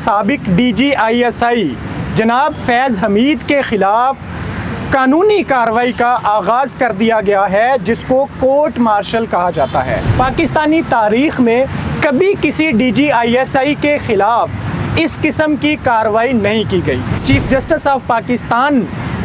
سابق DGISI جناب فیض حمید کے خلاف قانونی کارروائی کا آغاز کر دیا گیا ہے، جس کو کورٹ مارشل کہا جاتا ہے۔ پاکستانی تاریخ میں کبھی کسی DGISI کے خلاف اس قسم کی کارروائی نہیں کی گئی۔ چیف جسٹس آف پاکستان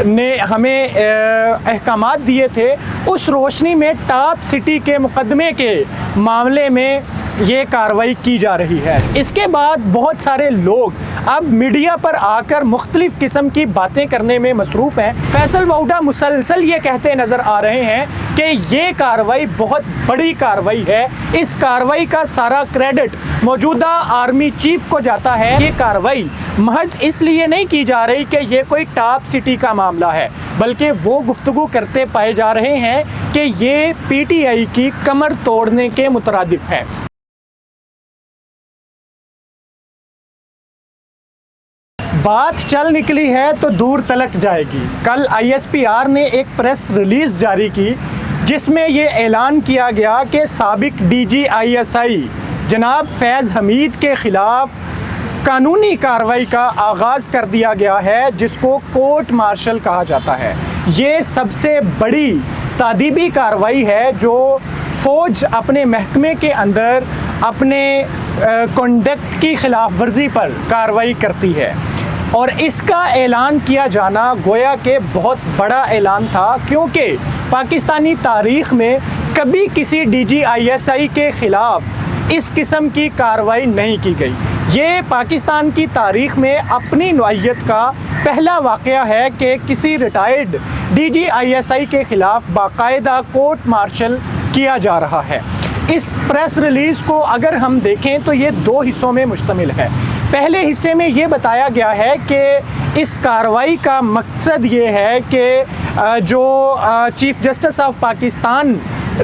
نے ہمیں احکامات دیے تھے، اس روشنی میں ٹاپ سٹی کے مقدمے کے معاملے میں یہ کارروائی کی جا رہی ہے۔ اس کے بعد بہت سارے لوگ اب میڈیا پر آ کر مختلف قسم کی باتیں کرنے میں مصروف ہیں۔ فیصل ووہڈا مسلسل یہ کہتے نظر آ رہے ہیں کہ یہ کارروائی بہت بڑی کارروائی ہے، اس کارروائی کا سارا کریڈٹ موجودہ آرمی چیف کو جاتا ہے۔ یہ کارروائی محض اس لیے نہیں کی جا رہی کہ یہ کوئی ٹاپ سٹی کا معاملہ ہے، بلکہ وہ گفتگو کرتے پائے جا رہے ہیں کہ یہ PTI کی کمر توڑنے کے مترادف ہے۔ بات چل نکلی ہے تو دور تلک جائے گی۔ کل ISPR نے ایک پریس ریلیز جاری کی جس میں یہ اعلان کیا گیا کہ سابق DGISI جناب فیض حمید کے خلاف قانونی کارروائی کا آغاز کر دیا گیا ہے، جس کو کورٹ مارشل کہا جاتا ہے۔ یہ سب سے بڑی تادیبی کارروائی ہے جو فوج اپنے محکمے کے اندر اپنے کنڈکٹ کی خلاف ورزی پر کارروائی کرتی ہے، اور اس کا اعلان کیا جانا گویا کہ بہت بڑا اعلان تھا، کیونکہ پاکستانی تاریخ میں کبھی کسی DGISI کے خلاف اس قسم کی کارروائی نہیں کی گئی۔ یہ پاکستان کی تاریخ میں اپنی نوعیت کا پہلا واقعہ ہے کہ کسی ریٹائرڈ DGISI کے خلاف باقاعدہ کورٹ مارشل کیا جا رہا ہے۔ اس پریس ریلیز کو اگر ہم دیکھیں تو یہ دو حصوں میں مشتمل ہے۔ پہلے حصے میں یہ بتایا گیا ہے کہ اس کارروائی کا مقصد یہ ہے کہ جو چیف جسٹس آف پاکستان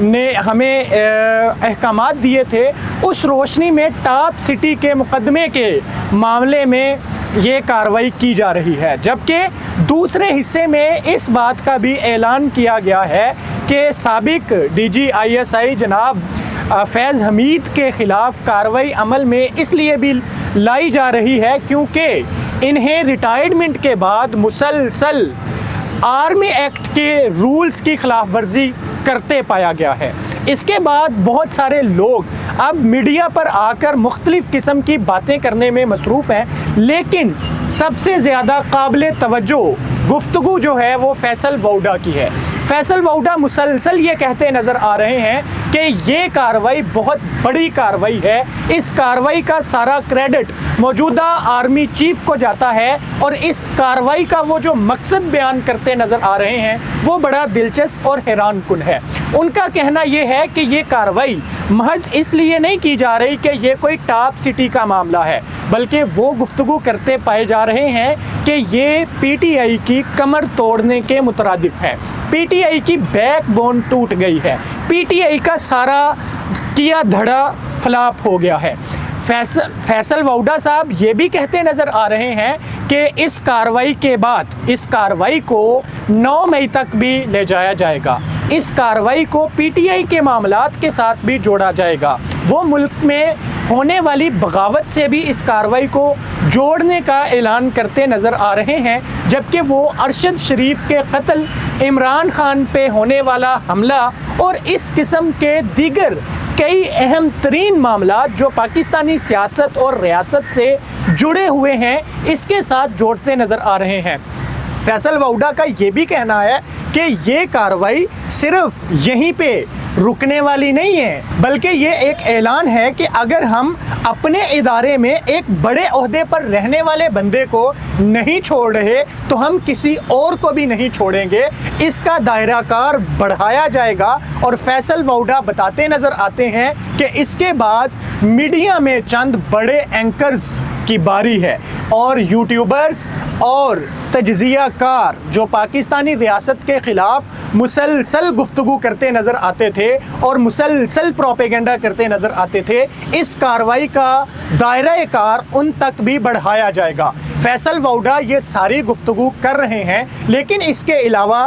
نے ہمیں احکامات دیے تھے، اس روشنی میں ٹاپ سٹی کے مقدمے کے معاملے میں یہ کارروائی کی جا رہی ہے، جبکہ دوسرے حصے میں اس بات کا بھی اعلان کیا گیا ہے کہ سابق DGISI جناب فیض حمید کے خلاف کارروائی عمل میں اس لیے بھی لائی جا رہی ہے کیونکہ انہیں ریٹائرمنٹ کے بعد مسلسل آرمی ایکٹ کے رولز کی خلاف ورزی کرتے پایا گیا ہے۔ اس کے بعد بہت سارے لوگ اب میڈیا پر آ کر مختلف قسم کی باتیں کرنے میں مصروف ہیں، لیکن سب سے زیادہ قابل توجہ گفتگو جو ہے وہ فیصل ووہڈا کی ہے۔ فیصل ووہڈا مسلسل یہ کہتے نظر آ رہے ہیں کہ یہ کارروائی بہت بڑی کارروائی ہے، اس کارروائی کا سارا کریڈٹ موجودہ آرمی چیف کو جاتا ہے، اور اس کارروائی کا وہ جو مقصد بیان کرتے نظر آ رہے ہیں وہ بڑا دلچسپ اور حیران کن ہے۔ ان کا کہنا یہ ہے کہ یہ کارروائی محض اس لیے نہیں کی جا رہی کہ یہ کوئی ٹاپ سٹی کا معاملہ ہے، بلکہ وہ گفتگو کرتے پائے جا رہے ہیں کہ یہ PTI کی کمر توڑنے کے مترادف ہے۔ PTI کی بیک بون ٹوٹ گئی ہے، PTI کا سارا کیا دھڑا فلاپ ہو گیا ہے۔ فیصل ووہڈا صاحب یہ بھی کہتے نظر آ رہے ہیں کہ اس کارروائی کے بعد اس کارروائی کو 9 مئی تک بھی لے جایا جائے گا، اس کارروائی کو PTI کے معاملات کے ساتھ بھی جوڑا جائے گا۔ وہ ملک میں ہونے والی بغاوت سے بھی اس کارروائی کو جوڑنے کا اعلان کرتے نظر آ رہے ہیں، جبکہ وہ ارشد شریف کے قتل، عمران خان پہ ہونے والا حملہ اور اس قسم کے دیگر کئی اہم ترین معاملات جو پاکستانی سیاست اور ریاست سے جڑے ہوئے ہیں اس کے ساتھ جوڑتے نظر آ رہے ہیں۔ فیصل ووہڈا کا یہ بھی کہنا ہے کہ یہ کارروائی صرف یہیں پہ رکنے والی نہیں ہے، بلکہ یہ ایک اعلان ہے کہ اگر ہم اپنے ادارے میں ایک بڑے عہدے پر رہنے والے بندے کو نہیں چھوڑ رہے تو ہم کسی اور کو بھی نہیں چھوڑیں گے، اس کا دائرہ کار بڑھایا جائے گا۔ اور فیصل ووہڈا بتاتے نظر آتے ہیں کہ اس کے بعد میڈیا میں چند بڑے اینکرز کی باری ہے، اور یوٹیوبرز اور تجزیہ کار جو پاکستانی ریاست کے خلاف مسلسل گفتگو کرتے نظر آتے تھے اور مسلسل پروپیگنڈا کرتے نظر آتے تھے، اس کارروائی کا دائرہ کار ان تک بھی بڑھایا جائے گا۔ فیصل ووہڈا یہ ساری گفتگو کر رہے ہیں، لیکن اس کے علاوہ